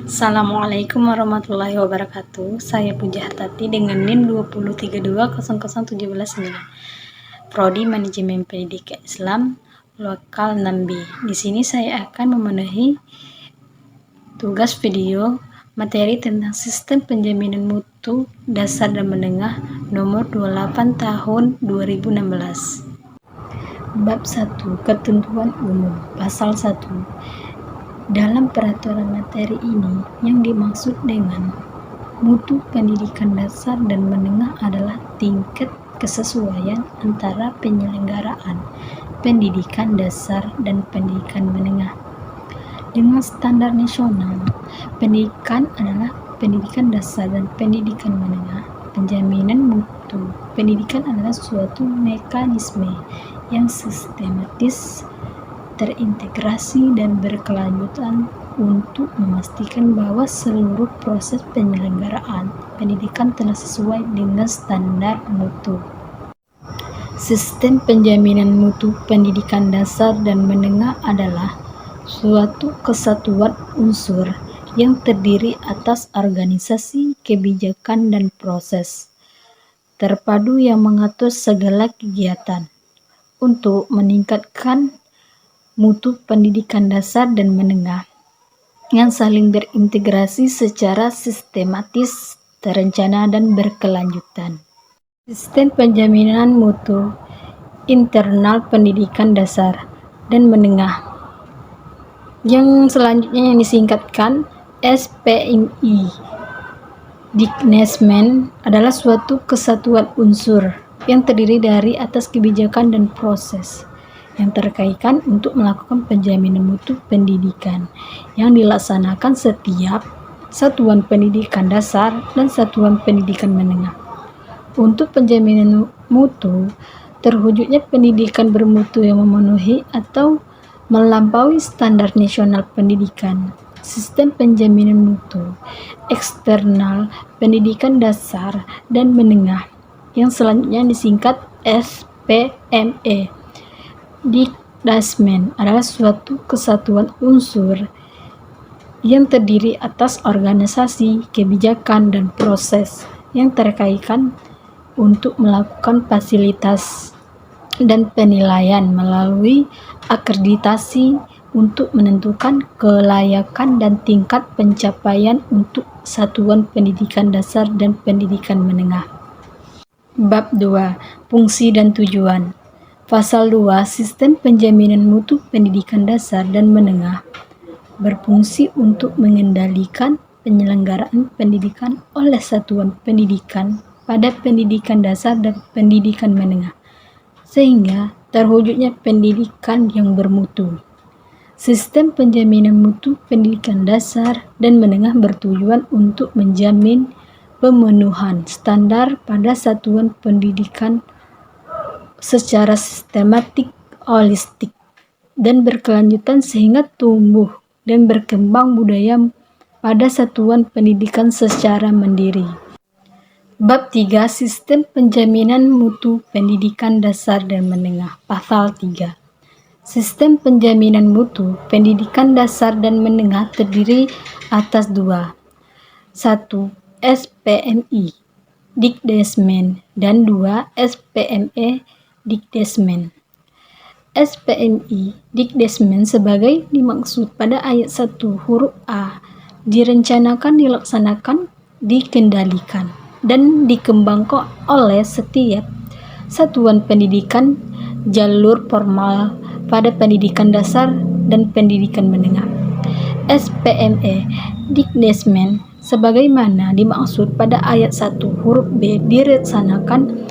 Assalamualaikum warahmatullahi wabarakatuh. Saya Puja Hartati dengan NIM 203200719. Prodi Manajemen Pendidikan Islam Lokal 6B. Di sini saya akan memenuhi tugas video materi tentang sistem penjaminan mutu dasar dan menengah nomor 28 tahun 2016. Bab 1. Ketentuan umum. Pasal 1. Dalam peraturan materi ini, yang dimaksud dengan mutu pendidikan dasar dan menengah adalah tingkat kesesuaian antara penyelenggaraan pendidikan dasar dan pendidikan menengah dengan standar nasional. Pendidikan adalah pendidikan dasar dan pendidikan menengah. Penjaminan mutu pendidikan adalah suatu mekanisme yang sistematis, terintegrasi dan berkelanjutan untuk memastikan bahwa seluruh proses penyelenggaraan pendidikan telah sesuai dengan standar mutu. Sistem penjaminan mutu pendidikan dasar dan menengah adalah suatu kesatuan unsur yang terdiri atas organisasi, kebijakan, dan proses terpadu yang mengatur segala kegiatan untuk meningkatkan mutu pendidikan dasar dan menengah yang saling berintegrasi secara sistematis, terencana, dan berkelanjutan. Sistem penjaminan mutu internal pendidikan dasar dan menengah yang selanjutnya yang disingkatkan SPMI. Dikdesmen adalah suatu kesatuan unsur yang terdiri dari atas kebijakan dan proses yang terkaitkan untuk melakukan penjaminan mutu pendidikan yang dilaksanakan setiap satuan pendidikan dasar dan satuan pendidikan menengah. Untuk penjaminan mutu, terwujudnya pendidikan bermutu yang memenuhi atau melampaui standar nasional pendidikan. Sistem penjaminan mutu eksternal pendidikan dasar dan menengah yang selanjutnya disingkat SPME. Dikdesmen adalah suatu kesatuan unsur yang terdiri atas organisasi, kebijakan, dan proses yang terkaitkan untuk melakukan fasilitas dan penilaian melalui akreditasi untuk menentukan kelayakan dan tingkat pencapaian untuk satuan pendidikan dasar dan pendidikan menengah. Bab 2. Fungsi dan tujuan. Pasal 2. Sistem penjaminan mutu pendidikan dasar dan menengah berfungsi untuk mengendalikan penyelenggaraan pendidikan oleh satuan pendidikan pada pendidikan dasar dan pendidikan menengah, sehingga terwujudnya pendidikan yang bermutu. Sistem penjaminan mutu pendidikan dasar dan menengah bertujuan untuk menjamin pemenuhan standar pada satuan pendidikan secara sistematik, holistik, dan berkelanjutan sehingga tumbuh dan berkembang budaya pada satuan pendidikan secara mandiri. Bab 3. Sistem penjaminan mutu pendidikan dasar dan menengah. Pasal 3. Sistem penjaminan mutu pendidikan dasar dan menengah terdiri atas 2. 1. SPMI Dikdesmen dan 2. SPME Dikdesmen. SPMI Dikdesmen sebagai dimaksud pada ayat 1 huruf A direncanakan, dilaksanakan, dikendalikan, dan dikembangkan oleh setiap satuan pendidikan jalur formal pada pendidikan dasar dan pendidikan menengah. SPME Dikdesmen sebagaimana dimaksud pada ayat 1 huruf B direncanakan,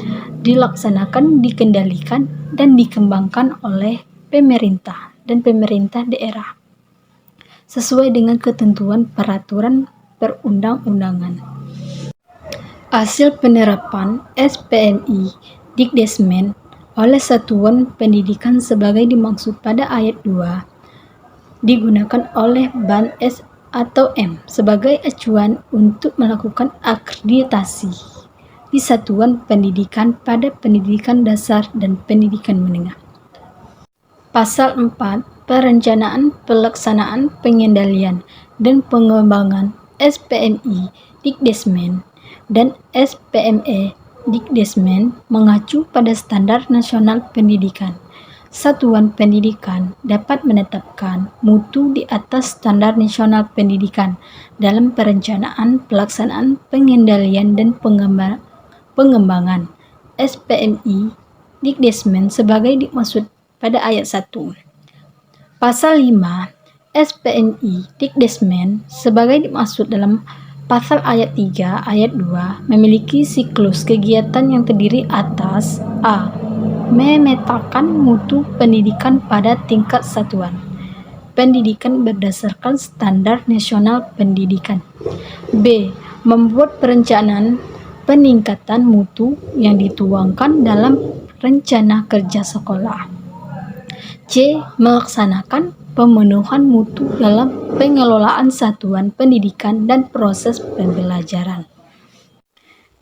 dilaksanakan, dikendalikan, dan dikembangkan oleh pemerintah dan pemerintah daerah sesuai dengan ketentuan peraturan perundang-undangan. Hasil penerapan SPMI Dikdesmen oleh satuan pendidikan sebagai dimaksud pada ayat 2 digunakan oleh BAN S atau M sebagai acuan untuk melakukan akreditasi di satuan pendidikan pada pendidikan dasar dan pendidikan menengah. Pasal 4. Perencanaan, pelaksanaan, pengendalian, dan Pengembangan SPMI Dikdesmen dan SPME Dikdesmen mengacu pada Standar Nasional Pendidikan. Satuan pendidikan dapat menetapkan mutu di atas Standar Nasional Pendidikan dalam perencanaan, pelaksanaan, pengendalian, dan pengembangan SPMI Dikdesmen sebagai dimaksud pada ayat 1. Pasal 5 SPMI Dikdesmen sebagai dimaksud dalam pasal ayat 3 ayat 2 memiliki siklus kegiatan yang terdiri atas A. Memetakan mutu pendidikan pada tingkat satuan pendidikan berdasarkan Standar Nasional Pendidikan. B. Membuat perencanaan peningkatan mutu yang dituangkan dalam rencana kerja sekolah. C. Melaksanakan pemenuhan mutu dalam pengelolaan satuan pendidikan dan proses pembelajaran.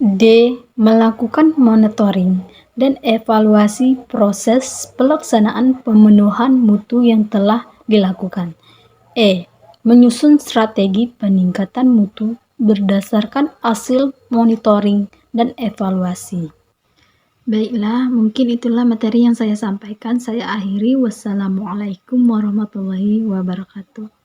D. Melakukan monitoring dan evaluasi proses pelaksanaan pemenuhan mutu yang telah dilakukan. E. Menyusun strategi peningkatan mutu berdasarkan hasil monitoring dan evaluasi. Baiklah, mungkin itulah materi yang saya sampaikan. Saya akhiri. Wassalamualaikum warahmatullahi wabarakatuh.